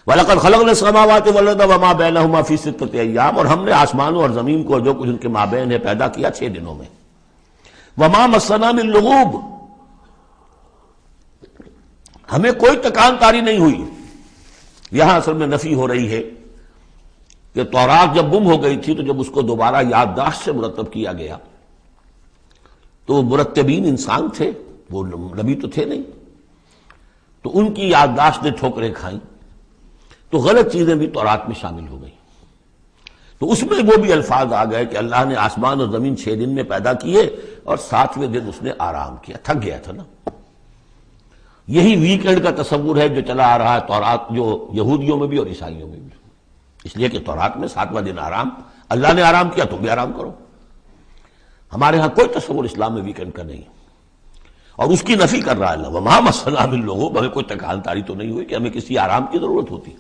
وَلَقَدْ خَلَقْنَا السَّمَاوَاتِ وَالْأَرْضَ وَمَا بَيْنَهُمَا فِي سِتَّةِ أَيَّامٍ، اور ہم نے آسمانوں اور زمین کو جو کچھ ان کے مابین ہے پیدا کیا 6 دنوں میں. وَمَا مَسَّنَا مِن لُغُوبٍ، ہمیں کوئی تکان تاری نہیں ہوئی. یہاں اصل میں نفی ہو رہی ہے کہ تورات جب گم ہو گئی تھی تو جب اس کو دوبارہ یادداشت سے مرتب کیا گیا تو وہ مرتبین انسان تھے، وہ نبی تو تھے نہیں، تو ان کی یادداشت نے ٹھوکریں کھائیں تو غلط چیزیں بھی تورات میں شامل ہو گئیں. تو اس میں وہ بھی الفاظ آ گئے کہ اللہ نے آسمان اور زمین 6 دن میں پیدا کیے اور 7ویں دن اس نے آرام کیا. تھک گیا تھا نا. یہی ویکنڈ کا تصور ہے جو چلا آ رہا ہے تورات، جو یہودیوں میں بھی اور عیسائیوں میں بھی. اس لیے کہ تورات میں 7واں دن آرام، اللہ نے آرام کیا تم بھی آرام کرو. ہمارے ہاں کوئی تصور اسلام میں ویکنڈ کا نہیں، اور اس کی نفی کر رہا ہے اللہ. وَمَا مَسَّنَا مِن لُغُوبٍ، ہمیں کوئی تکان تاری تو نہیں ہوئی کہ ہمیں کسی آرام کی ضرورت ہوتی.